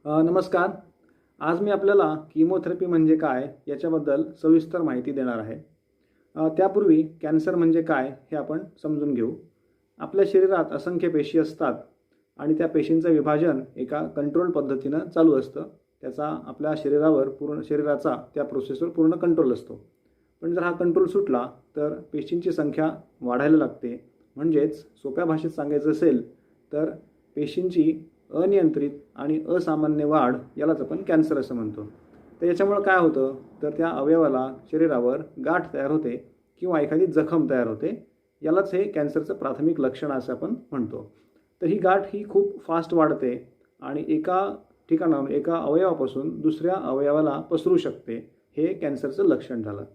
नमस्कार. आज मी आपल्याला कीमोथेरपी म्हणजे काय याच्याबद्दल सविस्तर माहिती देणार आहे. त्यापूर्वी कॅन्सर म्हणजे काय हे आपण समजून घेऊ. आपल्या शरीरात असंख्य पेशी असतात आणि त्या पेशींचं विभाजन एका कंट्रोल पद्धतीनं चालू असतं. त्याचा आपल्या शरीरावर पूर्ण शरीराचा त्या प्रोसेसवर पूर्ण कंट्रोल असतो. पण जर हा कंट्रोल सुटला तर पेशींची संख्या वाढायला लागते. म्हणजेच सोप्या भाषेत सांगायचं असेल तर पेशींची अनियंत्रित आणि असामान्य वाढ यालाच आपण कॅन्सर असं म्हणतो. तर याच्यामुळं काय होतं तर त्या अवयवाला शरीरावर गाठ तयार होते किंवा एखादी जखम तयार होते. यालाच हे कॅन्सरचं प्राथमिक लक्षण असं आपण म्हणतो. तर ही गाठ ही खूप फास्ट वाढते आणि एका ठिकाणाहून एका अवयवापासून दुसऱ्या अवयवाला पसरू शकते. हे कॅन्सरचं लक्षण झालं.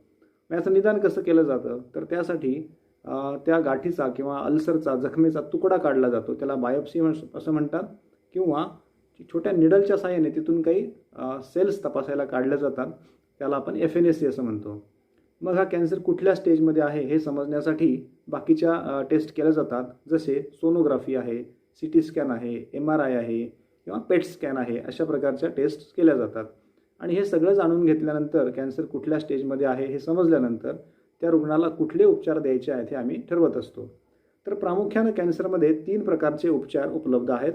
याचं निदान कसं केलं जातं तर त्यासाठी त्या गाठीचा किंवा अल्सरचा जखमेचा तुकडा काढला जातो. त्याला बायोप्सी असं म्हणतात किंवा छोट्या निडलच्या साहाय्याने तिथून काही सेल्स तपासायला काढल्या जातात. त्याला आपण FNAC असं म्हणतो. मग हा कॅन्सर कुठल्या स्टेजमध्ये आहे हे समजण्यासाठी बाकीच्या टेस्ट केल्या जातात. जसे सोनोग्राफी आहे, CT स्कॅन आहे, MRI आहे किंवा पेट स्कॅन आहे. अशा प्रकारच्या टेस्ट केल्या जातात. आणि हे सगळं जाणून घेतल्यानंतर कॅन्सर कुठल्या स्टेजमध्ये आहे हे समजल्यानंतर त्या रुग्णाला कुठले उपचार द्यायचे आहेत हे आम्ही ठरवत असतो. तर प्रामुख्यानं कॅन्सरमध्ये 3 प्रकारचे उपचार उपलब्ध आहेत.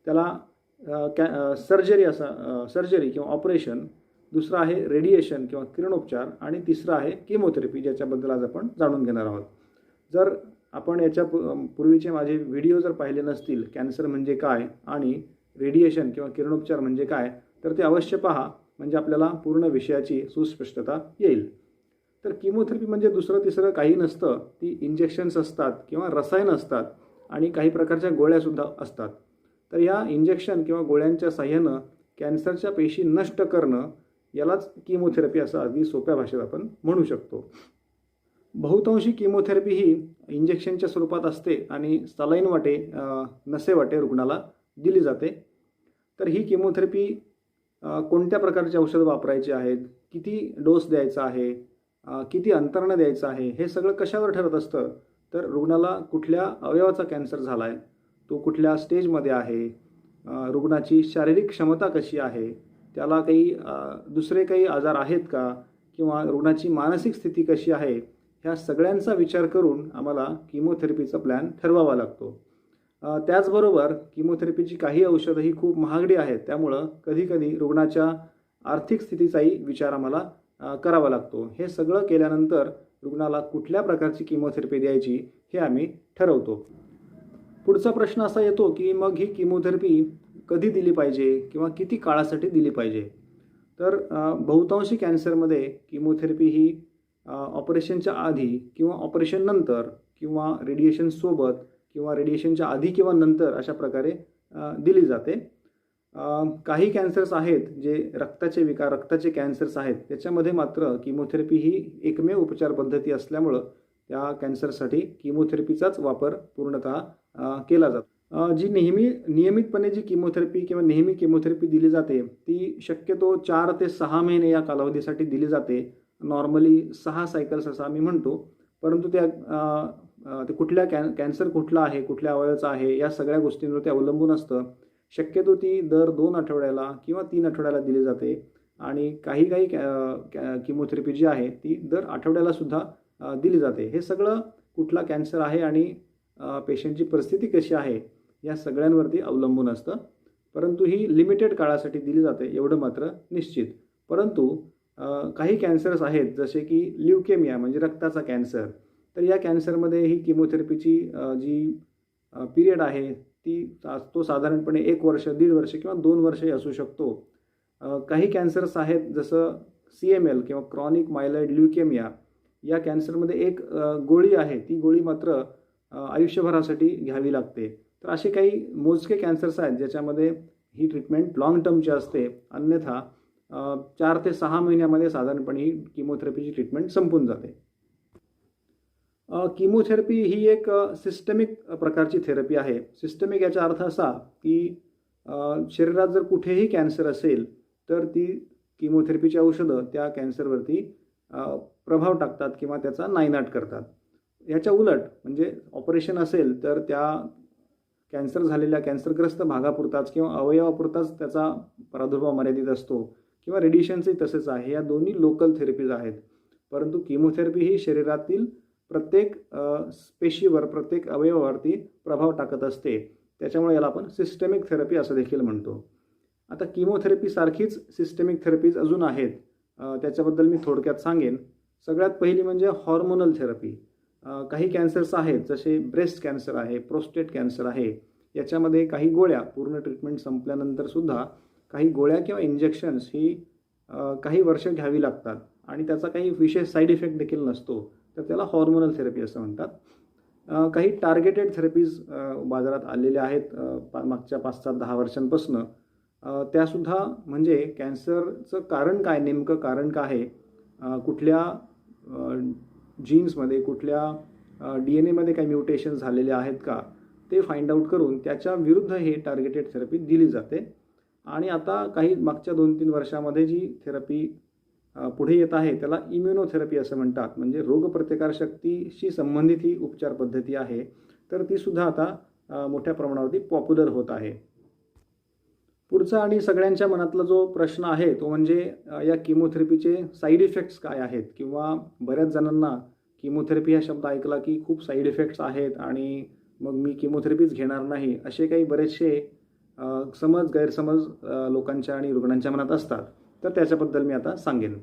त्याला सर्जरी किंवा ऑपरेशन, दुसरं आहे रेडिएशन किंवा किरणोपचार आणि तिसरं आहे कीमोथेरपी, ज्याच्याबद्दल आज आपण जाणून घेणार आहोत. जर आपण याच्या पूर्वीचे माझे व्हिडिओ जर पाहिले नसतील, कॅन्सर म्हणजे काय आणि रेडिएशन किंवा किरणोपचार म्हणजे काय, तर ते अवश्य पहा. म्हणजे आपल्याला पूर्ण विषयाची सुस्पष्टता येईल. तर कीमोथेरपी म्हणजे दुसरं तिसरं काही नसतं. ती इंजेक्शन्स असतात किंवा रसायनं असतात आणि काही प्रकारच्या गोळ्यासुद्धा असतात. तर या इंजेक्शन किंवा गोळ्यांच्या साह्यानं कॅन्सरच्या पेशी नष्ट करणं यालाच कीमोथेरपी असं अगदी सोप्या भाषेत आपण म्हणू शकतो. बहुतांशी कीमोथेरपी ही इंजेक्शनच्या स्वरूपात असते आणि सलाईन वाटे नसेवाटे रुग्णाला दिली जाते. तर ही कीमोथेरपी कोणत्या प्रकारचे औषध वापरायचे आहेत, किती डोस द्यायचा आहे, किती अंतरानं द्यायचं आहे, हे सगळं कशावर ठरत असतं तर रुग्णाला कुठल्या अवयवाचा कॅन्सर झाला आहे, तो कुठल्या स्टेजमध्ये आहे, रुग्णाची शारीरिक क्षमता कशी आहे, त्याला काही दुसरे काही आजार आहेत का किंवा रुग्णाची मानसिक स्थिती कशी आहे, ह्या सगळ्यांचा विचार करून आम्हाला कीमोथेरपीचा प्लॅन ठरवावा लागतो. त्याचबरोबर कीमोथेरपीची काही औषधं ही खूप महागडी आहेत. त्यामुळं कधीकधी रुग्णाच्या आर्थिक स्थितीचाही विचार आम्हाला करावा लागतो. हे सगळं केल्यानंतर रुग्णाला कुठल्या प्रकारची कीमोथेरपी द्यायची हे आम्ही ठरवतो. पुढचा प्रश्न असा येतो की मग ही कीमोथेरपी कधी दिली पाहिजे किंवा किती काळासाठी दिली पाहिजे. तर बहुतांशी कॅन्सरमध्ये कीमोथेरपी ही ऑपरेशनच्या आधी किंवा ऑपरेशन नंतर किंवा रेडिएशनसोबत किंवा रेडिएशनच्या आधी किंवा नंतर अशा प्रकारे दिली जाते. काही कॅन्सर्स आहेत जे रक्ताचे कॅन्सर्स आहेत, त्याच्यामध्ये मात्र कीमोथेरपी ही एकमेव उपचार पद्धती असल्यामुळं त्या कॅन्सरसाठी कीमोथेरपीचाच वापर पूर्णतः केला जातो. जी नियमितपणे जी कीमोथेरपी किंवा नेहमी कीमोथेरपी दिली जाते ती शक्यतो 4 ते 6 महिने या कालावधीसाठी दिली जाते. नॉर्मली 6 सायकल्स असं आम्ही म्हणतो. परंतु ते कुठल्या कॅन्सर कुठला आहे, कुठल्या अवयवाचा आहे, या सगळ्या गोष्टींवर ते अवलंबून असतं. शक्यतो ती दर 2 आठवड्याला किंवा 3 आठवड्याला दिली जाते आणि काही कीमोथेरपी जी आहे ती दर आठवड्याला सुद्धा दिली जाते. हे सगळं कुठला कॅन्सर आहे आणि पेशंटची परिस्थिती कशी आहे या सगळ्यांवरती अवलंबून असतं. परंतु ही लिमिटेड काळासाठी दिली जाते एवढं मात्र निश्चित. परंतु काही कॅन्सर्स आहेत जसे की ल्युकेमिया म्हणजे रक्ताचा कॅन्सर. तर या कॅन्सरमध्ये ही कीमोथेरपीची जी पिरियड आहे तो साधारणपणे 1 वर्ष, 1.5 वर्ष किंवा 2 वर्षही असू शकतो. काही कॅन्सर्स आहेत जसं CML किंवा क्रॉनिक मायलॉइड ल्युकेमिया. या कॅन्सरमध्ये एक गोळी आहे, ती गोळी मात्र आयुष्यभरासाठी घ्यावी लागते. तर असे काही मोजके कॅन्सर्स आहेत ज्याच्यामध्ये ही ट्रीटमेंट लॉंग टर्मची असते. अन्यथा 4 ते 6 महिन्यामध्ये साधारणपणे ही कीमोथेरपीची ट्रीटमेंट संपून जाते. कीमोथेरपी ही एक सिस्टमिक प्रकारची थेरपी आहे. सिस्टमिक याचा अर्थ असा की शरीरात जर कुठेही कॅन्सर असेल तर ती कीमोथेरपीची औषधं त्या कॅन्सरवरती प्रभाव टाकतात किंवा त्याचा नायनाट करतात. याच्या उलट म्हणजे ऑपरेशन असेल तर त्या कॅन्सर झालेल्या कॅन्सरग्रस्त भागापुरताच किंवा अवयवापुरताच त्याचा प्रादुर्भाव मर्यादित असतो किंवा रेडिएशनचंही तसेच आहे. या दोन्ही लोकल थेरपीज आहेत. परंतु किमोथेरपी ही शरीरातील प्रत्येक पेशीवर, प्रत्येक अवयवावरती प्रभाव टाकत असते. त्याच्यामुळे याला आपण सिस्टेमिक थेरपी असं देखील म्हणतो. आता किमोथेरपी सारखीच सिस्टेमिक थेरपीज अजून आहेत. त्याच्याबद्दल मी थोडक्यात सांगेन. सगळ्यात पहिली म्हणजे हॉर्मोनल थेरपी. काही कॅन्सर्स आहेत, जसे ब्रेस्ट कॅन्सर आहे, प्रोस्टेट कॅन्सर आहे. याच्यामध्ये काही गोळ्या, पूर्ण ट्रीटमेंट संपल्यानंतरसुद्धा काही गोळ्या किंवा इंजेक्शन्स ही काही वर्ष घ्यावी लागतात आणि त्याचा काही विशेष साईड इफेक्ट देखील नसतो. तर त्याला हॉर्मोनल थेरपी असं म्हणतात. काही टार्गेटेड थेरपीज बाजारात आलेल्या आहेत मागच्या 5-10 वर्षांपासून. त्यासुद्धा म्हणजे कॅन्सरचं कारण काय, नेमकं कारण काय आहे, कुठल्या जीन्समध्ये, कुठल्या DNA मध्ये काही म्युटेशन झालेले आहेत का, ते फाइंड आउट करून त्याच्या विरुद्ध हे टार्गेटेड थेरपी दिली जाते. आणि आता काही मागच्या 2-3 वर्षामध्ये जी थेरपी पुढे येत आहे त्याला इम्युनोथेरपी असं म्हणतात. म्हणजे रोगप्रतिकारशक्तीशी संबंधित ही उपचार पद्धती आहे. तर ती सुद्धा आता मोठ्या प्रमाणावरती पॉप्युलर होत आहे. पुढचा आणि सगळ्यांच्या मनातला जो प्रश्न आहे तो म्हणजे या किमोथेरपीचे साईड इफेक्ट्स काय आहेत, किंवा बऱ्याच जणांना किमोथेरपी हा शब्द ऐकला की खूप साईड इफेक्ट्स आहेत आणि मग मी किमोथेरपीच घेणार नाही, असे काही बरेचसे गैरसमज लोकांच्या आणि रुग्णांच्या मनात असतात. तर त्याच्याबद्दल मी आता सांगेन.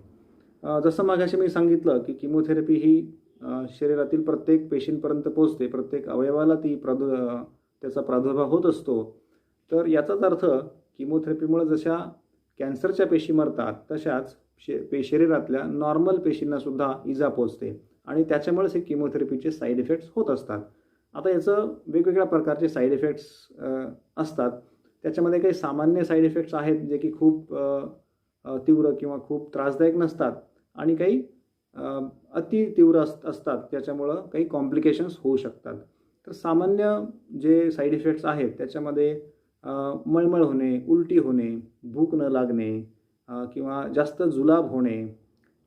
जसं मागाशी मी सांगितलं की किमोथेरपी ही शरीरातील प्रत्येक पेशींपर्यंत पोहोचते, प्रत्येक अवयवाला त्याचा प्रादुर्भाव होत असतो. तर याचाच अर्थ किमोथेरपीमुळे जशा कॅन्सरच्या पेशी मरतात तशाच शरीरातल्या नॉर्मल पेशींनासुद्धा इजा पोचते आणि त्याच्यामुळेच हे किमोथेरपीचे साईड इफेक्ट्स होत असतात. आता याचं वेगवेगळ्या प्रकारचे साईड इफेक्ट्स असतात. त्याच्यामध्ये काही सामान्य साईड इफेक्ट्स आहेत जे की खूप तीव्र किंवा खूप त्रासदायक नसतात आणि काही अति तीव्र असतात, त्याच्यामुळं काही कॉम्प्लिकेशन्स होऊ शकतात. तर सामान्य जे साईड इफेक्ट्स आहेत त्याच्यामध्ये मळमळ होणे, उलटी होणे, भूक न लागणे किंवा जास्त जुलाब होणे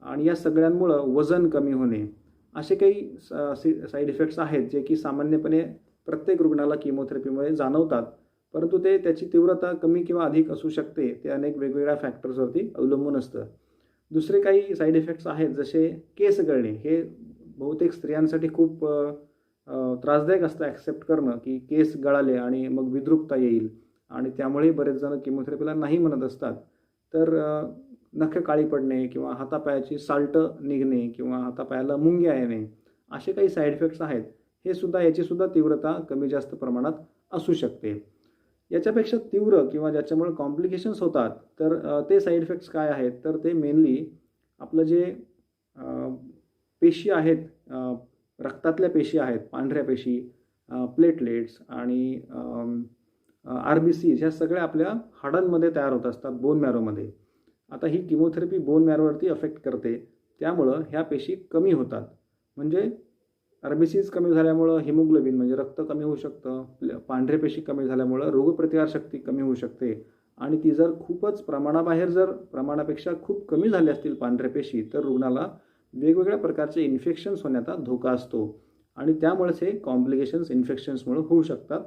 आणि या सगळ्यांमुळं वजन कमी होणे, असे काही साईड इफेक्ट्स आहेत जे की सामान्यपणे प्रत्येक रुग्णाला किमोथेरपीमुळे जाणवतात. परंतु त्याची तीव्रता कमी किंवा अधिक असू शकते. ते अनेक वेगवेगळ्या फॅक्टर्सवरती अवलंबून असतं. दुसरे काही साईड इफेक्ट्स आहेत जसे केस गळणे. हे बहुतेक स्त्रियांसाठी खूप त्रासदायक असतं ॲक्सेप्ट करणं की केस गळाले आणि मग विद्रुपता येईल आणि त्यामुळे बरेच जण किमोथेरपीला नाही म्हणत असतात. तर नखे काळी पडणे किंवा हातापायाची साल्टं निघणे किंवा हातापायाला मुंग्या येणे, असे काही साईड इफेक्ट्स आहेत. याची सुद्धा तीव्रता कमी जास्त प्रमाणात असू शकते. याच्यापेक्षा तीव्र किंवा ज्याच्यामुळे कॉम्प्लिकेशन्स होतात तर ते साईड इफेक्ट्स काय आहेत, तर ते मेनली आपलं जे पेशी आहेत, रक्तातल्या पेशी आहेत, पांढऱ्या पेशी, प्लेटलेट्स आणि RBC, ह्या सगळ्या आपल्या हाडांमध्ये तयार होत असतात, बोन मॅरोमध्ये. आता ही किमोथेरपी बोन मॅरोवरती अफेक्ट करते, त्यामुळं ह्या पेशी कमी होतात. म्हणजे RBCs कमी झाल्यामुळं हिमोग्लोबिन म्हणजे रक्त कमी होऊ शकतं, पांढरे पेशी कमी झाल्यामुळं रोगप्रतिकारशक्ती कमी होऊ शकते आणि ती जर खूपच प्रमाणाबाहेर, जर प्रमाणापेक्षा खूप कमी झाल्या असतील पांढऱ्या पेशी, तर रुग्णाला वेगवेगळ्या प्रकारचे इन्फेक्शन्स होण्याचा धोका असतो आणि त्यामुळेच हे कॉम्प्लिकेशन्स इन्फेक्शन्समुळे होऊ शकतात.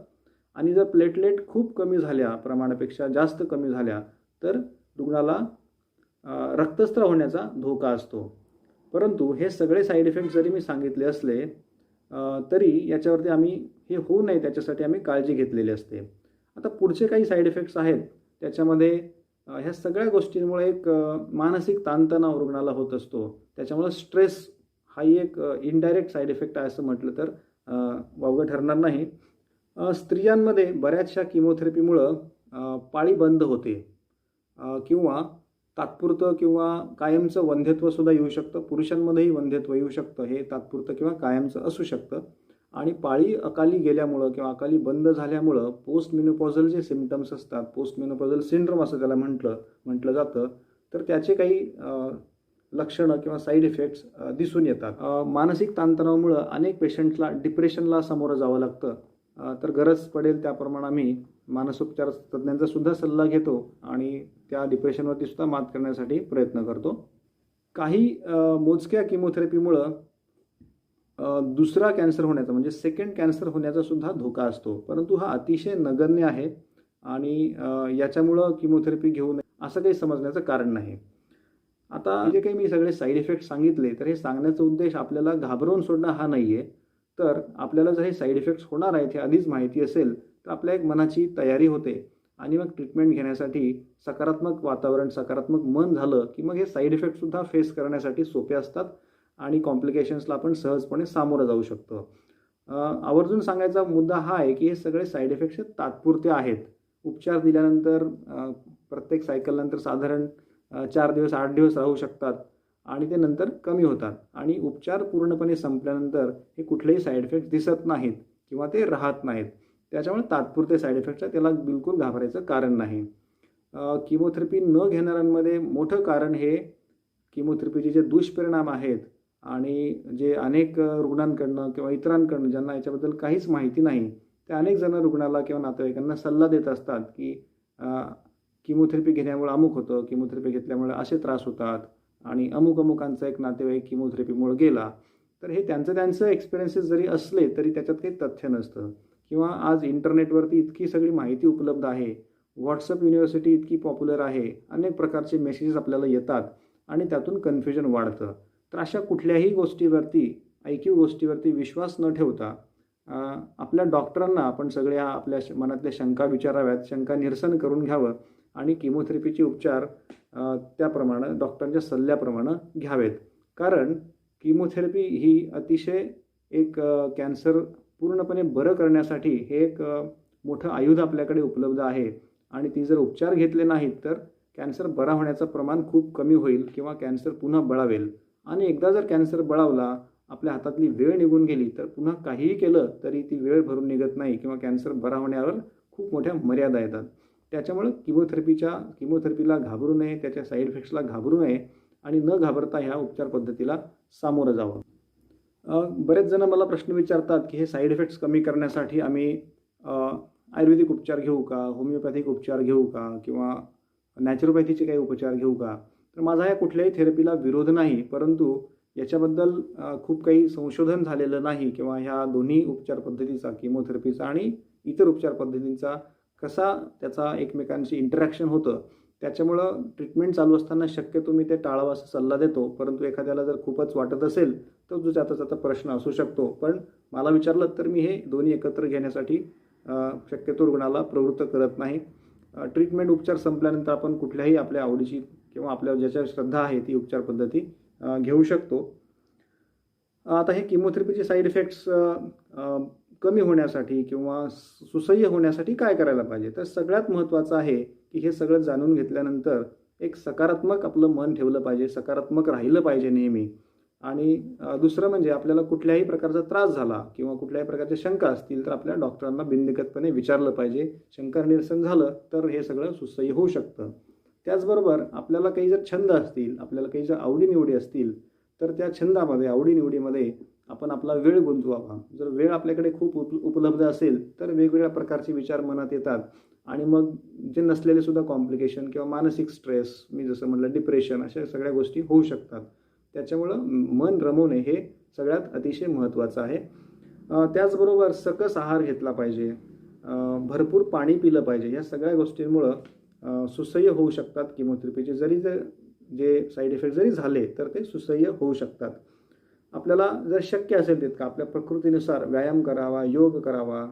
आणि जर प्लेटलेट खूप कमी झाल्या, प्रमाणापेक्षा जास्त कमी झाल्या, तर रुग्णाला रक्तस्राव होण्याचा धोका असतो. परंतु हे सगळे साईड इफेक्ट जरी मी सांगितले असले तरी याच्यावरती आम्ही हे होऊ नये त्याच्यासाठी आम्ही काळजी घेतलेली असते. आता पुढचे काही साईड इफेक्ट्स आहेत, त्याच्यामध्ये ह्या सगळ्या गोष्टींमुळे एक मानसिक ताणतणाव रुग्णाला होत असतो. त्याच्यामुळे स्ट्रेस हा एक इनडायरेक्ट साईड इफेक्ट आहे असं म्हटलं तर वावगं ठरणार नाही. स्त्रियांमध्ये बऱ्याचशा किमोथेरपीमुळं पाळी बंद होते किंवा तात्पुरतं किंवा कायमचं वंध्यत्वसुद्धा येऊ शकतं. पुरुषांमध्येही वंध्यत्व येऊ शकतं, हे तात्पुरतं किंवा कायमचं असू शकतं. आणि पाळी अकाली गेल्यामुळं किंवा अकाली बंद झाल्यामुळं पोस्ट मेनोपॉझल जे सिम्पटम्स असतात, पोस्ट मेनोपॉझल सिंड्रोम असं त्याला म्हटलं जातं, तर त्याचे काही लक्षणं किंवा साईड इफेक्ट्स दिसून येतात. मानसिक ताणतणावामुळं अनेक पेशंट्सला डिप्रेशनला सामोरं जावं लागतं. तर गरज पडेल त्याप्रमाणे आम्ही मानसोपचार तज्ज्ञांचा सुद्धा सल्ला घेतो आणि त्या डिप्रेशनवरती सुद्धा मात करण्यासाठी प्रयत्न करतो. काही मोजक्या किमोथेरपीमुळं दुसरा कॅन्सर होण्याचा म्हणजे सेकंड कॅन्सर होण्याचा सुद्धा धोका असतो, परंतु हा अतिशय नगण्य आहे आणि याच्यामुळं किमोथेरपी घेऊ नये असं काही समजण्याचं कारण नाही. आता जे काही मी सगळे साईड इफेक्ट सांगितले, तर हे सांगण्याचा उद्देश आपल्याला घाबरवून सोडणं हा नाही आहे. तर आपल्याला जर हे साईड इफेक्ट्स होणार आहेत हे आधीच माहिती असेल, तर आपल्या एक मनाची तयारी होते आणि मग ट्रीटमेंट घेण्यासाठी सकारात्मक वातावरण, सकारात्मक मन झालं की मग हे साईड इफेक्टसुद्धा फेस करण्यासाठी सोपे असतात आणि कॉम्प्लिकेशन्सला आपण सहजपणे सामोरं जाऊ शकतो. आवर्जून सांगायचा मुद्दा हा आहे की हे सगळे साईड इफेक्ट्स तात्पुरते आहेत. उपचार दिल्यानंतर प्रत्येक सायकलनंतर साधारण 4 दिवस 8 दिवस राहू शकतात आणि ते नंतर कमी होतात आणि उपचार पूर्णपणे संपल्यानंतर हे कुठलेही साईड इफेक्ट दिसत नाहीत किंवा ते राहत नाहीत. त्याच्यामुळे तात्पुरते साईड इफेक्ट्स आहेत, त्याला बिलकुल घाबरायचं कारण नाही. किमोथेरपी न घेणाऱ्यांमध्ये मोठं कारण हे किमोथेरपीचे जे दुष्परिणाम आहेत आणि जे अनेक रुग्णांकडनं किंवा इतरांकडनं ज्यांना याच्याबद्दल काहीच माहिती नाही, ते अनेक जण रुग्णाला किंवा नातेवाईकांना सल्ला देत असतात की किमोथेरपी घेण्यामुळे अमुक होतं, किमोथेरपी घेतल्यामुळे असे त्रास होतात आणि अमुकांचा एक नातेवाईक किमोथेरपीमुळे गेला. तर हे त्यांचं एक्सपिरियन्सेस जरी असले तरी त्याच्यात काही तथ्य नसतं. किंवा आज इंटरनेटवरती इतकी सगळी माहिती उपलब्ध आहे, व्हॉट्सअप युनिव्हर्सिटी इतकी पॉप्युलर आहे, अनेक प्रकारचे मेसेजेस आपल्याला येतात आणि त्यातून कन्फ्युजन वाढतं. तर अशा कुठल्याही गोष्टीवरती, ऐकीव गोष्टीवरती विश्वास न ठेवता आपल्या डॉक्टरांना आपण सगळ्या आपल्या मनातल्या शंका विचाराव्यात, शंका निरसन करून घ्यावं आणि किमोथेरपीचे उपचार त्याप्रमाणे डॉक्टरांच्या सल्ल्याप्रमाणे घ्यावेत. कारण किमोथेरपी ही अतिशय एक कॅन्सर पूर्णपणे बरं करण्यासाठी हे एक मोठं आयुध आपल्याकडे उपलब्ध आहे आणि ती जर उपचार घेतले नाहीत तर कॅन्सर बरा होण्याचं प्रमाण खूप कमी होईल किंवा कॅन्सर पुन्हा बळावेल आणि एकदा जर कॅन्सर बळावला, आपल्या हातातली वेळ निघून गेली तर पुन्हा काहीही केलं तरी ती वेळ भरून निघत नाही किंवा कॅन्सर बरा होण्यावर खूप मोठ्या मर्यादा येतात. त्याच्यामुळे किमोथेरपीला घाबरू नये, त्याच्या साईड इफेक्ट्सला घाबरू नये आणि न घाबरता ह्या उपचार पद्धतीला सामोरं जावं. बरेच जण मला प्रश्न विचारतात की हे साईड इफेक्ट्स कमी करण्यासाठी आम्ही आयुर्वेदिक उपचार घेऊ का, होमिओपॅथिक उपचार घेऊ का किंवा नॅचरोपॅथीचे काही उपचार घेऊ का. तर माझा या कुठल्याही थेरपीला विरोध नाही, परंतु याच्याबद्दल खूप काही संशोधन झालेलं नाही किंवा ह्या दोन्ही उपचार पद्धतीचा, किमोथेरपीचा आणि इतर उपचार पद्धतींचा कसा त्याचा एकमेकांशी इंटरॅक्शन होतं, त्याच्यामुळं ट्रीटमेंट चालू असताना शक्यतो मी ते टाळावं असा सल्ला देतो. परंतु एखाद्याला जर खूपच वाटत असेल तर जो त्याचा प्रश्न असू शकतो. पण मला विचारलं तर मी हे दोन्ही एकत्र घेण्यासाठी शक्यतो रुग्णाला प्रवृत्त करत नाही. ट्रीटमेंट उपचार संपल्यानंतर आपण कुठल्याही आपल्या आवडीची किंवा आपल्यावर ज्याच्यावर श्रद्धा आहे ती उपचार पद्धती घेऊ शकतो. आता हे किमोथेरपीचे साईड इफेक्ट्स कमी होण्यासाठी किंवा सुसह्य होण्यासाठी काय करायला पाहिजे. तर सगळ्यात महत्त्वाचं आहे की हे सगळं जाणून घेतल्यानंतर एक सकारात्मक आपलं मन ठेवलं पाहिजे, सकारात्मक राहिलं पाहिजे नेहमी. आणि दुसरं म्हणजे आपल्याला कुठल्याही प्रकारचा त्रास झाला किंवा कुठल्याही प्रकारच्या शंका असतील तर आपल्या डॉक्टरांना बिनदिक्कतपणे विचारलं पाहिजे. शंका निरसन झालं तर हे सगळं सुसह्य होऊ शकतं. त्याचबरोबर आपल्याला काही जर छंद असतील, आपल्याला काही जर आवडीनिवडी असतील तर त्या छंदामध्ये, आवडीनिवडीमध्ये आपण आपला वेळ गुंतवावा. जर वेळ आपल्याकडे खूप उपलब्ध असेल तर वेगवेगळ्या प्रकारचे विचार मनात येतात आणि मग जे नसलेले सुद्धा कॉम्प्लिकेशन किंवा मानसिक स्ट्रेस, मी जसं म्हटलं डिप्रेशन, अशा सगळ्या गोष्टी होऊ शकतात. त्याच्यामुळं मन रमवणे हे सगळ्यात अतिशय महत्त्वाचं आहे. त्याचबरोबर सकस आहार घेतला पाहिजे, भरपूर पाणी पिलं पाहिजे. या सगळ्या गोष्टींमुळं सुसह्य होऊ शकतात किमोथेरपीचे. जे साईड इफेक्ट जरी झाले तर ते सुसह्य होऊ शकतात. आपल्याला जर शक्य असेल तितका आपल्या प्रकृतीनुसार व्यायाम करावा, योग करावा,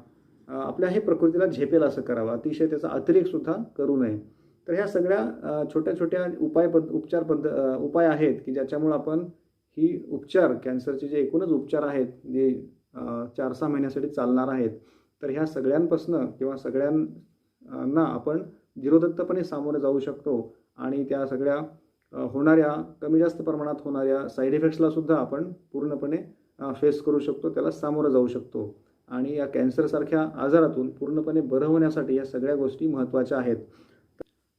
आपल्या हे प्रकृतीला झेपेल असं करावं. अतिशय त्याचा अतिरेकसुद्धा करू नये. तर ह्या सगळ्या छोट्या उपाय आहेत की ज्याच्यामुळं आपण ही उपचार, कॅन्सरचे जे एकूणच उपचार आहेत जे 4-6 महिन्यासाठी चालणार आहेत, तर ह्या सगळ्यांपासनं किंवा सगळ्यांना आपण धीरोदत्तपणे सामोरे जाऊ शकतो आणि त्या सगळ्या होणाऱ्या कमी जास्त प्रमाणात होणाऱ्या साईड इफेक्ट्सला सुद्धा आपण पूर्णपणे फेस करू शकतो, त्याला सामोरं जाऊ शकतो. आणि या कॅन्सरसारख्या आजारातून पूर्णपणे बरं होण्यासाठी या सगळ्या गोष्टी महत्त्वाच्या आहेत.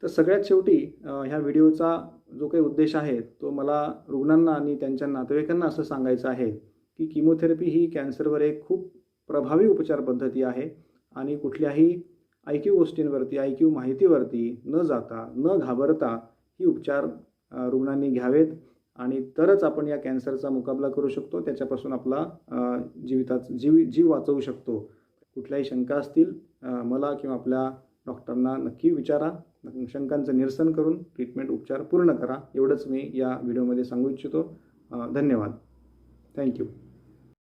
तर सगळ्यात शेवटी ह्या व्हिडिओचा जो काही उद्देश आहे तो मला रुग्णांना आणि त्यांच्या नातेवाईकांना असं सांगायचं आहे की किमोथेरपी ही कॅन्सरवर एक खूप प्रभावी उपचार पद्धती आहे आणि कुठल्याही ऐकीव गोष्टींवरती, ऐकीव माहितीवरती न जाता, न घाबरता ही उपचार रुग्णांनी घ्यावेत आणि तरच आपण या कॅन्सरचा मुकाबला करू शकतो, त्याच्यापासून आपला जीव वाचवू शकतो. कुठल्याही शंका असतील मला किंवा आपल्या डॉक्टरना नक्की विचारा. शंकांचं निरसन करून ट्रीटमेंट उपचार पूर्ण करा. एवढंच मी या व्हिडिओमध्ये सांगू इच्छितो. धन्यवाद. थँक्यू.